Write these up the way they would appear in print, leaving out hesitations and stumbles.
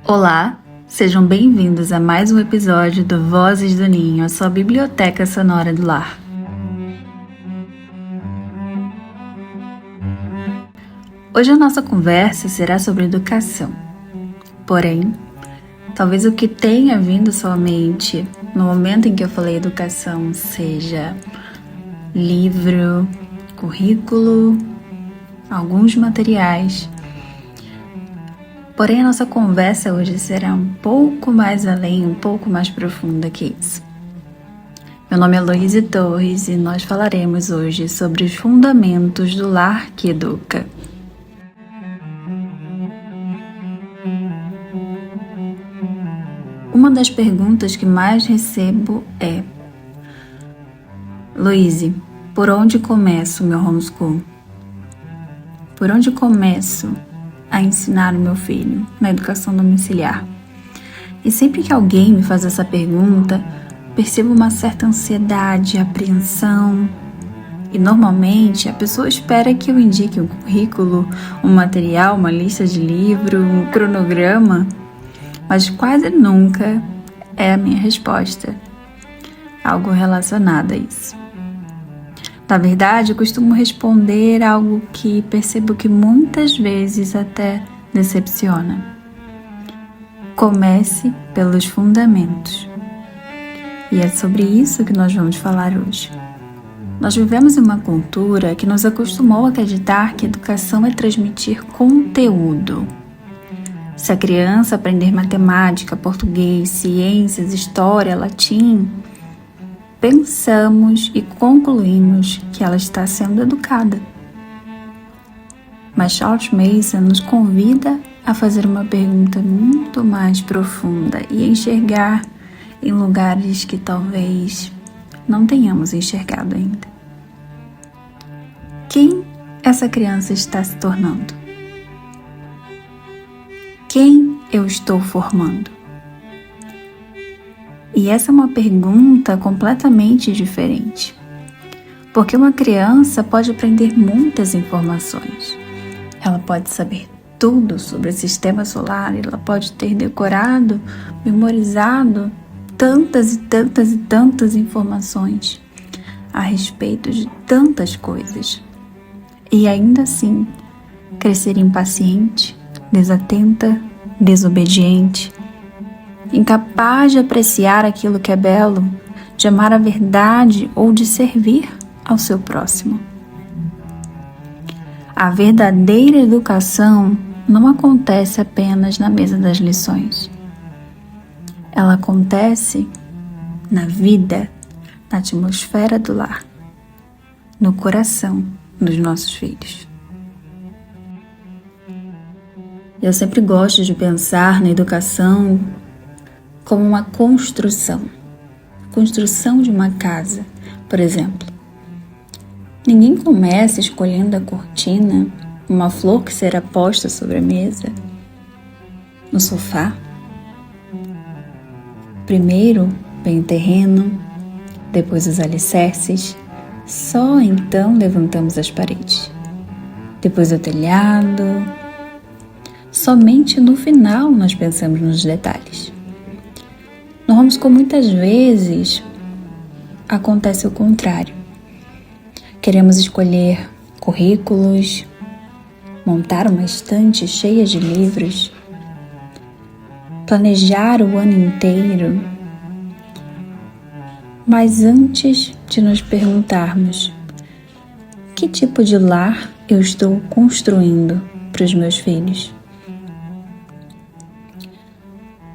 Olá, sejam bem-vindos a mais um episódio do Vozes do Ninho, a sua biblioteca sonora do lar. Hoje a nossa conversa será sobre educação. Porém, talvez o que tenha vindo à sua mente no momento em que eu falei educação seja livro, currículo, alguns materiais. Porém, a nossa conversa hoje será um pouco mais além, um pouco mais profunda que isso. Meu nome é Luíse Torres e nós falaremos hoje sobre os fundamentos do lar que educa. Uma das perguntas que mais recebo é: Luíse, por onde começo o meu homeschool? Por onde começo a ensinar o meu filho na educação domiciliar? E sempre que alguém me faz essa pergunta, percebo uma certa ansiedade, apreensão. E normalmente a pessoa espera que eu indique um currículo, um material, uma lista de livro, um cronograma, mas quase nunca é a minha resposta algo relacionado a isso. Na verdade, eu costumo responder algo que percebo que muitas vezes até decepciona. Comece pelos fundamentos. E é sobre isso que nós vamos falar hoje. Nós vivemos em uma cultura que nos acostumou a acreditar que educação é transmitir conteúdo. Se a criança aprender matemática, português, ciências, história, latim, pensamos e concluímos que ela está sendo educada. Mas Charles Mason nos convida a fazer uma pergunta muito mais profunda e a enxergar em lugares que talvez não tenhamos enxergado ainda. Quem essa criança está se tornando? Quem eu estou formando? E essa é uma pergunta completamente diferente, porque uma criança pode aprender muitas informações. Ela pode saber tudo sobre o sistema solar, ela pode ter decorado, memorizado tantas e tantas e tantas informações a respeito de tantas coisas. E ainda assim, crescer impaciente, desatenta, desobediente, incapaz de apreciar aquilo que é belo, de amar a verdade ou de servir ao seu próximo. A verdadeira educação não acontece apenas na mesa das lições. Ela acontece na vida, na atmosfera do lar, no coração dos nossos filhos. Eu sempre gosto de pensar na educação como uma construção de uma casa, por exemplo. Ninguém começa escolhendo a cortina, uma flor que será posta sobre a mesa, no sofá. Primeiro vem o terreno, depois os alicerces, só então levantamos as paredes. Depois o telhado. Somente no final nós pensamos nos detalhes. No homeschool muitas vezes acontece o contrário. Queremos escolher currículos, montar uma estante cheia de livros, planejar o ano inteiro. Mas antes de nos perguntarmos que tipo de lar eu estou construindo para os meus filhos,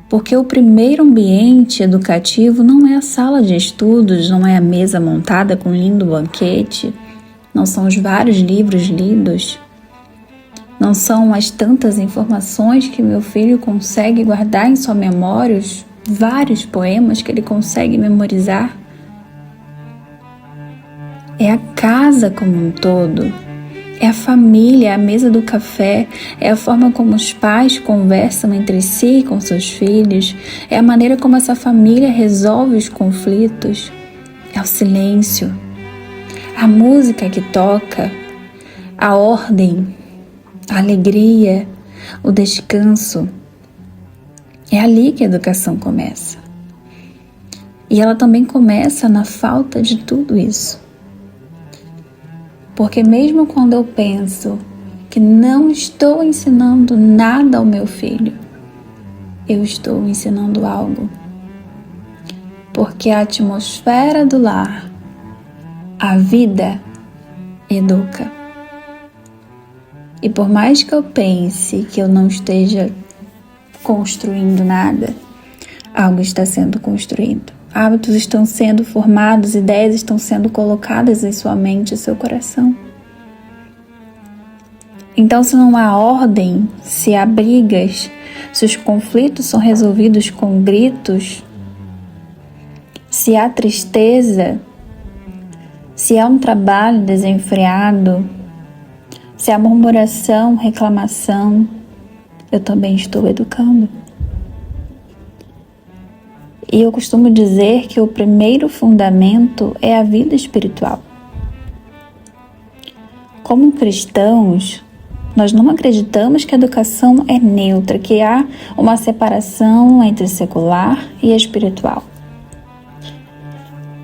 porque o primeiro ambiente educativo não é a sala de estudos, não é a mesa montada com um lindo banquete, não são os vários livros lidos, não são as tantas informações que meu filho consegue guardar em sua memória, os vários poemas que ele consegue memorizar. É a casa como um todo. É a família, é a mesa do café, é a forma como os pais conversam entre si com seus filhos, é a maneira como essa família resolve os conflitos, é o silêncio, a música que toca, a ordem, a alegria, o descanso. É ali que a educação começa. E ela também começa na falta de tudo isso. Porque mesmo quando eu penso que não estou ensinando nada ao meu filho, eu estou ensinando algo. Porque a atmosfera do lar, a vida, educa. E por mais que eu pense que eu não esteja construindo nada, algo está sendo construído. Hábitos estão sendo formados, ideias estão sendo colocadas em sua mente e seu coração. Então, se não há ordem, se há brigas, se os conflitos são resolvidos com gritos, se há tristeza, se há um trabalho desenfreado, se há murmuração, reclamação, eu também estou educando. E eu costumo dizer que o primeiro fundamento é a vida espiritual. Como cristãos, nós não acreditamos que a educação é neutra, que há uma separação entre secular e espiritual.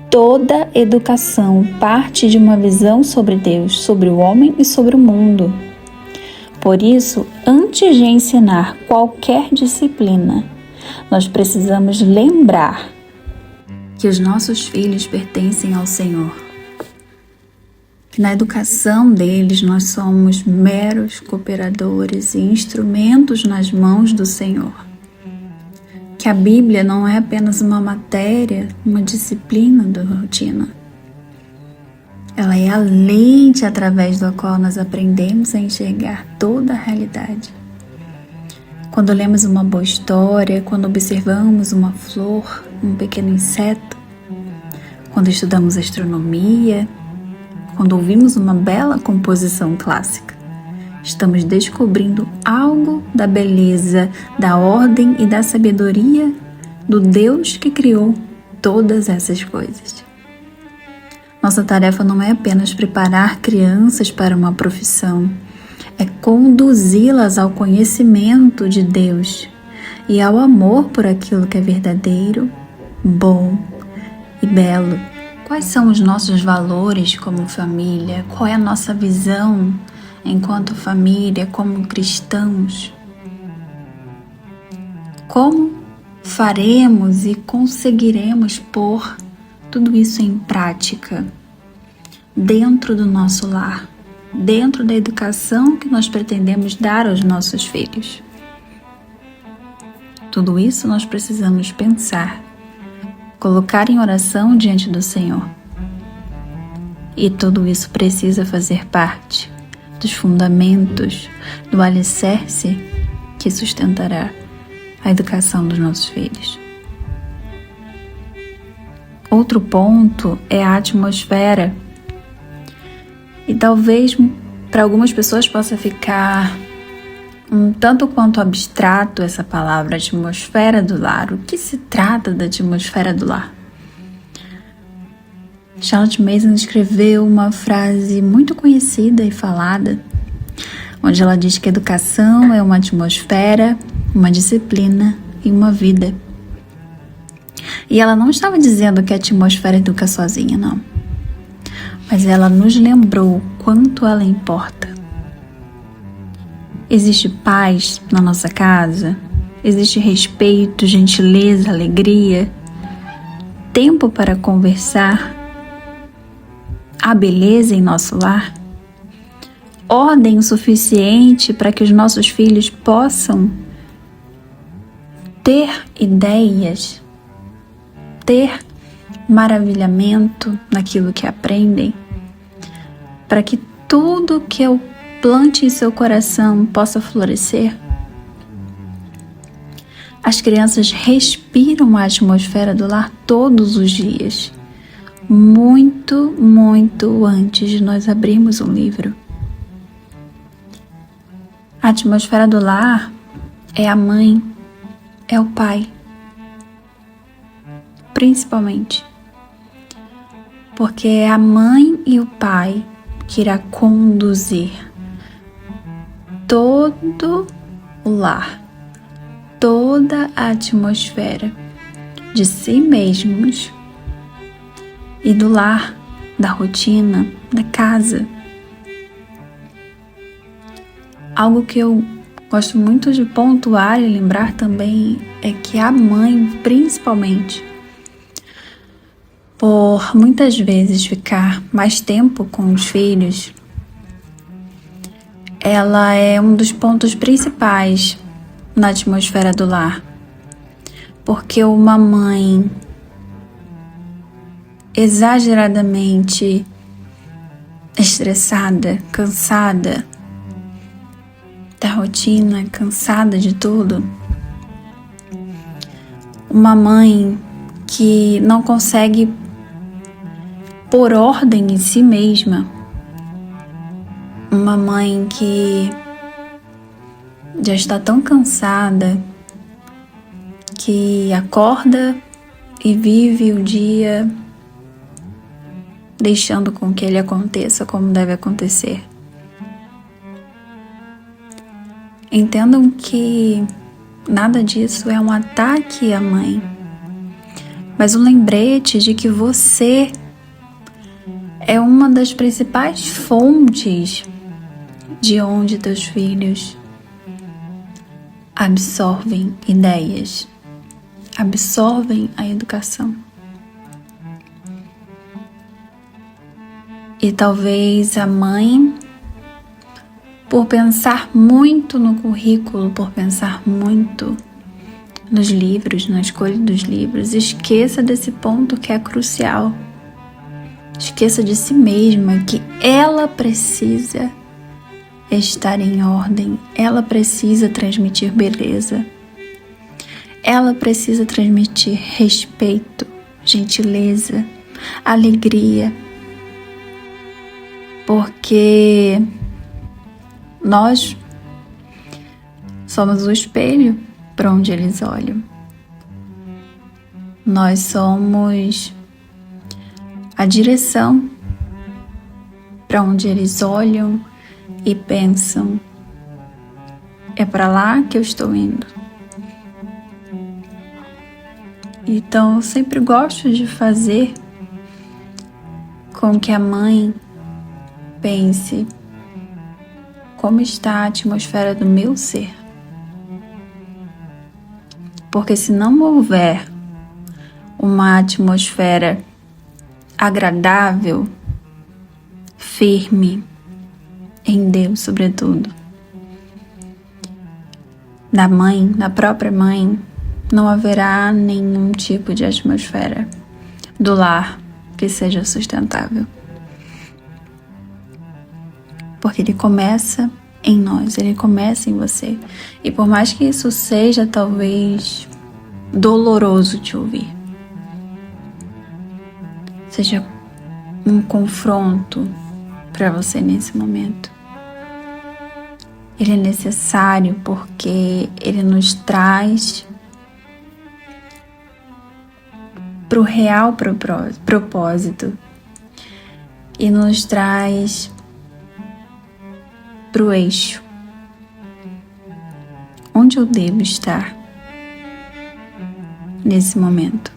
Toda educação parte de uma visão sobre Deus, sobre o homem e sobre o mundo. Por isso, antes de ensinar qualquer disciplina, nós precisamos lembrar que os nossos filhos pertencem ao Senhor. Na educação deles, nós somos meros cooperadores e instrumentos nas mãos do Senhor. Que a Bíblia não é apenas uma matéria, uma disciplina da rotina. Ela é a lente através da qual nós aprendemos a enxergar toda a realidade. Quando lemos uma boa história, quando observamos uma flor, um pequeno inseto, quando estudamos astronomia, quando ouvimos uma bela composição clássica, estamos descobrindo algo da beleza, da ordem e da sabedoria do Deus que criou todas essas coisas. Nossa tarefa não é apenas preparar crianças para uma profissão, é conduzi-las ao conhecimento de Deus e ao amor por aquilo que é verdadeiro, bom e belo. Quais são os nossos valores como família? Qual é a nossa visão enquanto família, como cristãos? Como faremos e conseguiremos pôr tudo isso em prática dentro do nosso lar, dentro da educação que nós pretendemos dar aos nossos filhos? Tudo isso nós precisamos pensar, colocar em oração diante do Senhor. E tudo isso precisa fazer parte dos fundamentos, do alicerce que sustentará a educação dos nossos filhos. Outro ponto é a atmosfera. E talvez para algumas pessoas possa ficar um tanto quanto abstrato essa palavra, atmosfera do lar. O que se trata da atmosfera do lar? Charlotte Mason escreveu uma frase muito conhecida e falada, onde ela diz que a educação é uma atmosfera, uma disciplina e uma vida. E ela não estava dizendo que a atmosfera educa sozinha, não. Mas ela nos lembrou quanto ela importa. Existe paz na nossa casa? Existe respeito, gentileza, alegria? Tempo para conversar? Há beleza em nosso lar? Ordem o suficiente para que os nossos filhos possam ter ideias, ter maravilhamento naquilo que aprendem, para que tudo que eu plante em seu coração possa florescer? As crianças respiram a atmosfera do lar todos os dias, muito, muito antes de nós abrirmos um livro. A atmosfera do lar é a mãe, é o pai, principalmente. Porque é a mãe e o pai que irá conduzir todo o lar, toda a atmosfera de si mesmos e do lar, da rotina, da casa. Algo que eu gosto muito de pontuar e lembrar também é que a mãe, principalmente, por muitas vezes ficar mais tempo com os filhos, ela é um dos pontos principais na atmosfera do lar. Porque uma mãe exageradamente estressada, cansada da rotina, cansada de tudo, uma mãe que não consegue pôr ordem em si mesma, uma mãe que já está tão cansada que acorda e vive o dia deixando com que ele aconteça como deve acontecer. Entendam que nada disso é um ataque à mãe, mas um lembrete de que você é uma das principais fontes de onde teus filhos absorvem ideias, absorvem a educação. E talvez a mãe, por pensar muito no currículo, por pensar muito nos livros, na escolha dos livros, esqueça desse ponto que é crucial. Esqueça de si mesma, que ela precisa estar em ordem, ela precisa transmitir beleza, ela precisa transmitir respeito, gentileza, alegria, porque nós somos o espelho para onde eles olham. Nós somos a direção para onde eles olham e pensam: é para lá que eu estou indo. Então eu sempre gosto de fazer com que a mãe pense: como está a atmosfera do meu ser? Porque se não houver uma atmosfera agradável, firme, em Deus sobretudo, na mãe, na própria mãe, não haverá nenhum tipo de atmosfera do lar que seja sustentável. Porque ele começa em nós, ele começa em você. E por mais que isso seja talvez doloroso de ouvir, seja um confronto para você nesse momento, ele é necessário porque ele nos traz para o real propósito e nos traz para o eixo. Onde eu devo estar nesse momento?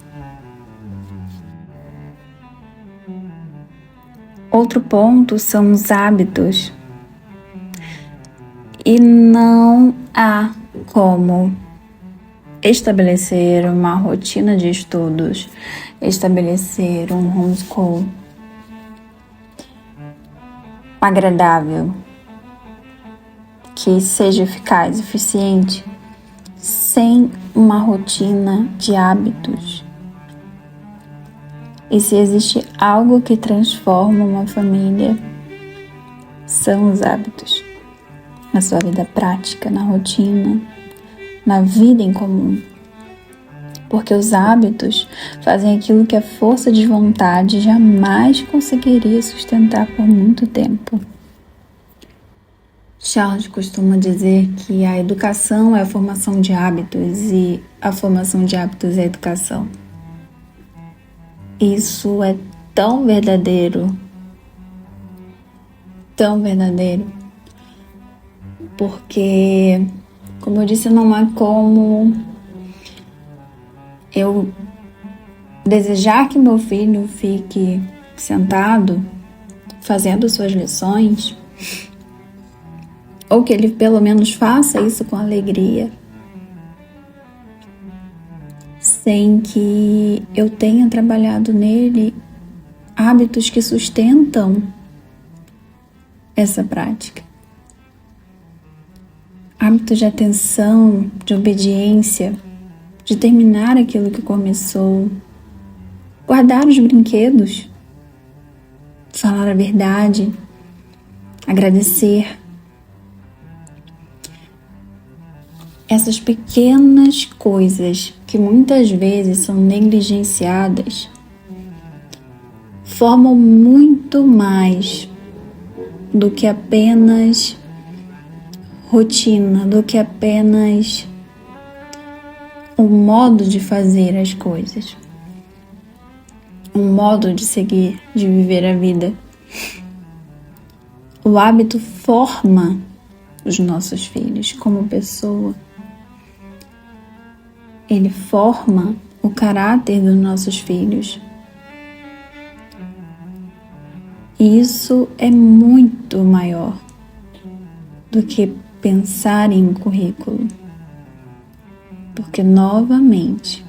Outro ponto são os hábitos. E não há como estabelecer uma rotina de estudos, estabelecer um homeschool agradável, que seja eficaz e eficiente, sem uma rotina de hábitos. E se existe algo que transforma uma família, são os hábitos. Na sua vida prática, na rotina, na vida em comum. Porque os hábitos fazem aquilo que a força de vontade jamais conseguiria sustentar por muito tempo. Charles costuma dizer que a educação é a formação de hábitos e a formação de hábitos é a educação. Isso é tão verdadeiro, porque Como eu disse, não há como eu desejar que meu filho fique sentado fazendo suas lições, ou que ele pelo menos faça isso com alegria, sem que eu tenha trabalhado nele hábitos que sustentam essa prática. Hábitos de atenção, de obediência, de terminar aquilo que começou, guardar os brinquedos, falar a verdade, agradecer. Essas pequenas coisas que muitas vezes são negligenciadas formam muito mais do que apenas rotina, do que apenas um modo de fazer as coisas, um modo de seguir, de viver a vida. O hábito forma os nossos filhos como pessoa. Ele forma o caráter dos nossos filhos. E isso é muito maior do que pensar em um currículo. Porque, novamente,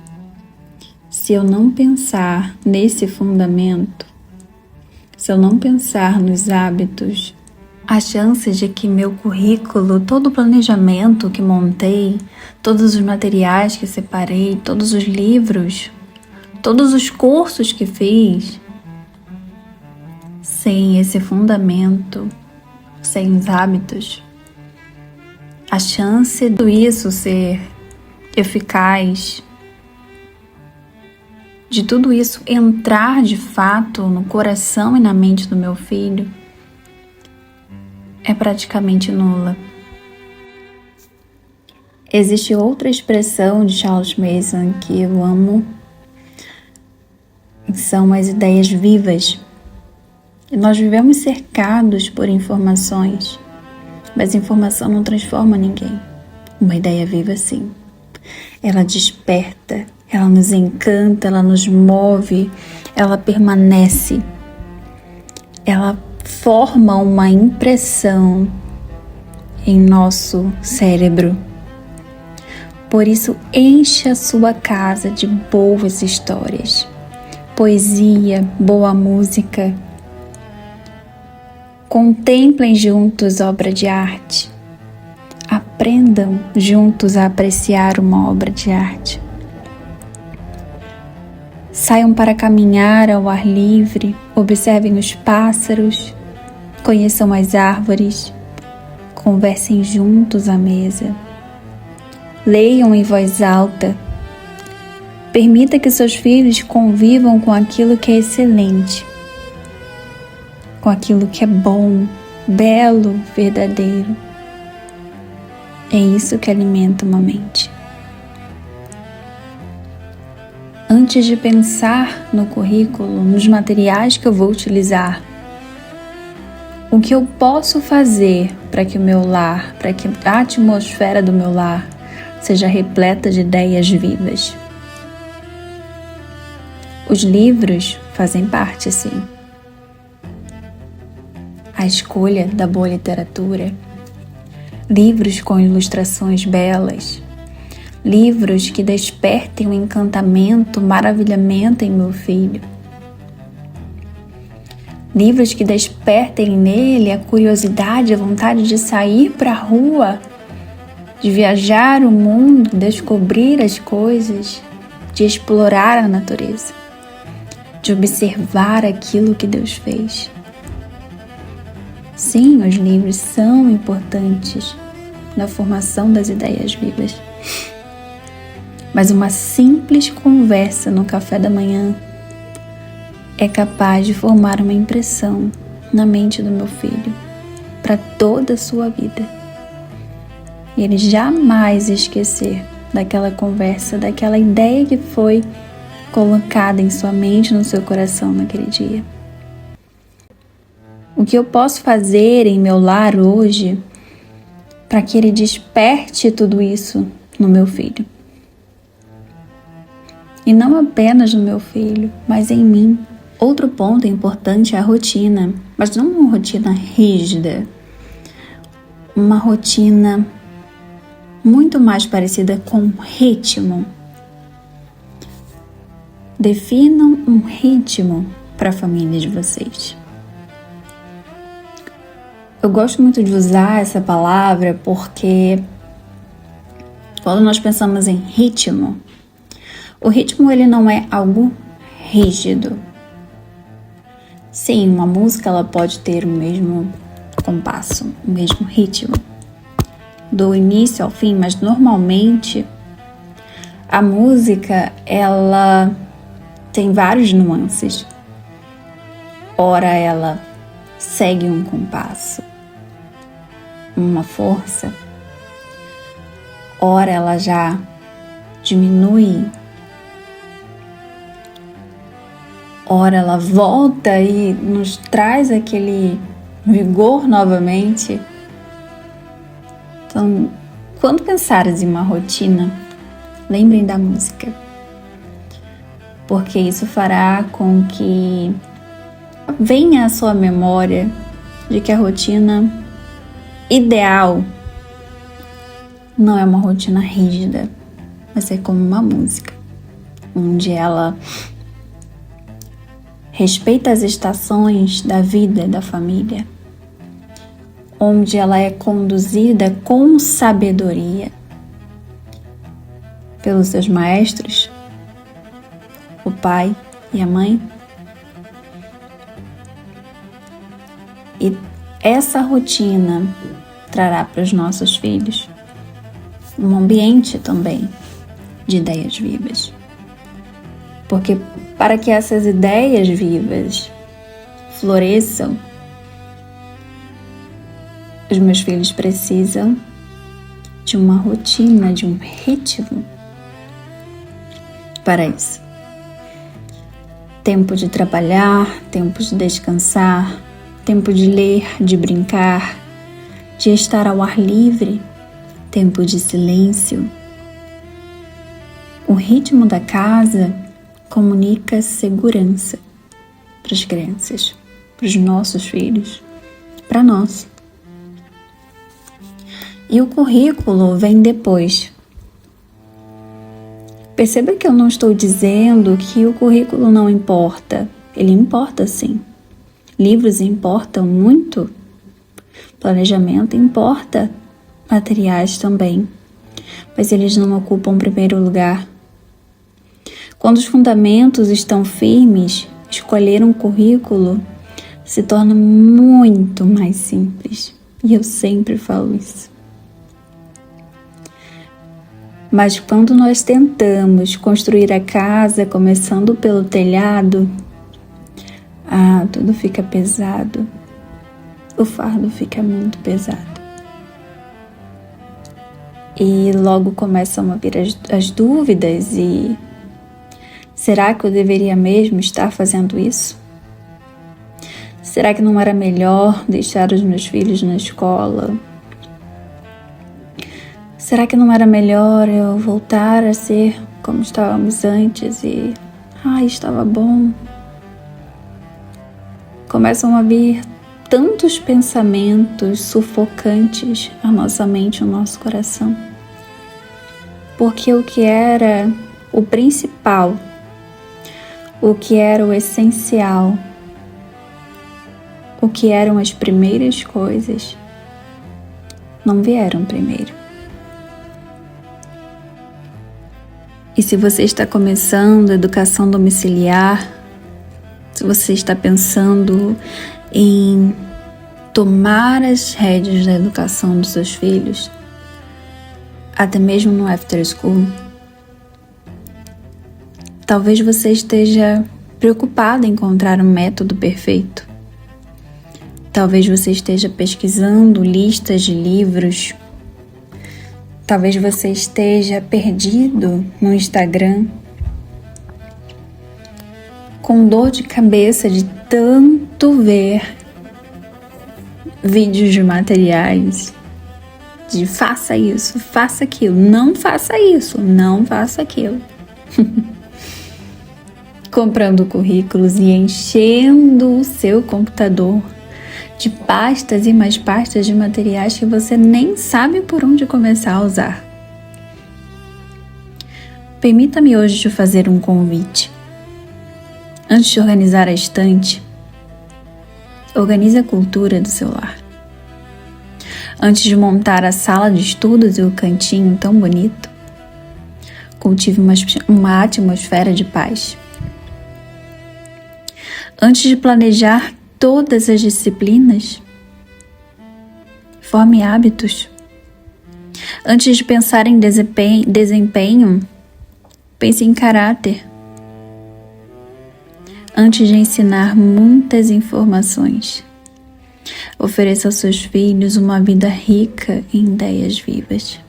se eu não pensar nesse fundamento, se eu não pensar nos hábitos, a chance de que meu currículo, todo o planejamento que montei, todos os materiais que separei, todos os livros, todos os cursos que fiz, sem esse fundamento, sem os hábitos, a chance de isso ser eficaz, de tudo isso entrar de fato no coração e na mente do meu filho, é praticamente nula. Existe outra expressão de Charles Mason que eu amo, que são as ideias vivas. E nós vivemos cercados por informações, mas informação não transforma ninguém. Uma ideia viva, sim. Ela desperta, ela nos encanta, ela nos move, ela permanece. Ela forma uma impressão em nosso cérebro. Por isso, encha a sua casa de boas histórias, poesia, boa música. Contemplem juntos obra de arte. Aprendam juntos a apreciar uma obra de arte. Saiam para caminhar ao ar livre, observem os pássaros, conheçam as árvores, conversem juntos à mesa. Leiam em voz alta. Permita que seus filhos convivam com aquilo que é excelente, com aquilo que é bom, belo, verdadeiro. É isso que alimenta uma mente. Antes de pensar no currículo, nos materiais que eu vou utilizar, o que eu posso fazer para que o meu lar, para que a atmosfera do meu lar seja repleta de ideias vivas? Os livros fazem parte, sim. A escolha da boa literatura, livros com ilustrações belas, livros que despertem o encantamento, o maravilhamento em meu filho, livros que despertem nele a curiosidade, a vontade de sair para a rua, de viajar o mundo, descobrir as coisas, de explorar a natureza, de observar aquilo que Deus fez. Sim, os livros são importantes na formação das ideias vivas. Mas uma simples conversa no café da manhã é capaz de formar uma impressão na mente do meu filho para toda a sua vida. E ele jamais esquecer daquela conversa, daquela ideia que foi colocada em sua mente, no seu coração naquele dia. O que eu posso fazer em meu lar hoje para que ele desperte tudo isso no meu filho. E não apenas no meu filho, mas em mim. Outro ponto importante é a rotina, mas não uma rotina rígida, uma rotina muito mais parecida com ritmo. Definam um ritmo para a família de vocês. Eu gosto muito de usar essa palavra porque quando nós pensamos em ritmo, o ritmo ele não é algo rígido. Sim, uma música ela pode ter o mesmo compasso, o mesmo ritmo, do início ao fim, mas normalmente a música ela tem vários nuances. Ora ela segue um compasso, uma força, ora ela já diminui, ora ela volta e nos traz aquele vigor novamente. Então, quando pensares em uma rotina, lembrem da música, porque isso fará com que venha à sua memória de que a rotina ideal não é uma rotina rígida, mas é como uma música, onde ela respeita as estações da vida da família, onde ela é conduzida com sabedoria pelos seus maestros, o pai e a mãe. E essa rotina trará para os nossos filhos um ambiente também de ideias vivas. Porque para que essas ideias vivas floresçam, os meus filhos precisam de uma rotina, de um ritmo para isso. Tempo de trabalhar, tempo de descansar, tempo de ler, de brincar, de estar ao ar livre, tempo de silêncio. O ritmo da casa comunica segurança para as crianças, para os nossos filhos, para nós. E o currículo vem depois. Perceba que eu não estou dizendo que o currículo não importa. Ele importa sim. Livros importam muito. Planejamento importa. Materiais também. Mas eles não ocupam o primeiro lugar. Quando os fundamentos estão firmes, escolher um currículo se torna muito mais simples. E eu sempre falo isso. Mas quando nós tentamos construir a casa começando pelo telhado, tudo fica pesado. O fardo fica muito pesado. E logo começam a vir as dúvidas e será que eu deveria mesmo estar fazendo isso? Será que não era melhor deixar os meus filhos na escola? Será que não era melhor eu voltar a ser como estávamos antes e estava bom? Começam a vir tantos pensamentos sufocantes à nossa mente, ao nosso coração. Porque o que era o principal, o que era o essencial, o que eram as primeiras coisas, não vieram primeiro. E se você está começando a educação domiciliar, se você está pensando em tomar as rédeas da educação dos seus filhos, até mesmo no after school, talvez você esteja preocupado em encontrar um método perfeito. Talvez você esteja pesquisando listas de livros. Talvez você esteja perdido no Instagram, com dor de cabeça de tanto ver vídeos de materiais, de faça isso, faça aquilo, não faça isso, não faça aquilo. Comprando currículos e enchendo o seu computador de pastas e mais pastas de materiais que você nem sabe por onde começar a usar. Permita-me hoje te fazer um convite. Antes de organizar a estante, organize a cultura do seu lar. Antes de montar a sala de estudos e o cantinho tão bonito, cultive uma atmosfera de paz. Antes de planejar todas as disciplinas, forme hábitos. Antes de pensar em desempenho, pense em caráter. Antes de ensinar muitas informações, ofereça aos seus filhos uma vida rica em ideias vivas.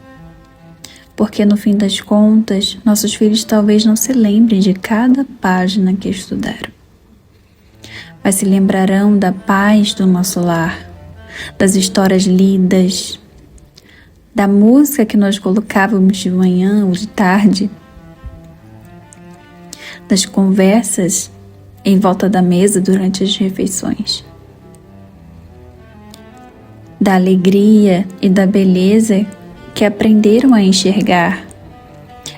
Porque no fim das contas, nossos filhos talvez não se lembrem de cada página que estudaram, mas se lembrarão da paz do nosso lar, das histórias lidas, da música que nós colocávamos de manhã ou de tarde, das conversas em volta da mesa durante as refeições, da alegria e da beleza que aprenderam a enxergar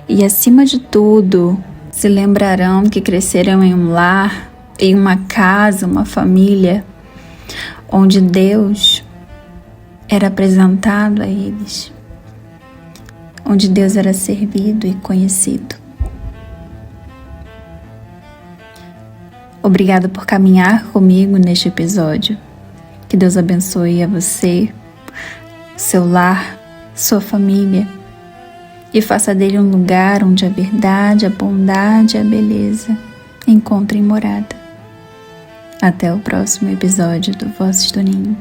e, acima de tudo, se lembrarão que cresceram em um lar, em uma casa, uma família, onde Deus era apresentado a eles, onde Deus era servido e conhecido. Obrigada por caminhar comigo neste episódio. Que Deus abençoe a você, seu lar, sua família, e faça dele um lugar onde a verdade, a bondade e a beleza encontrem morada. Até o próximo episódio do Vozes do Ninho.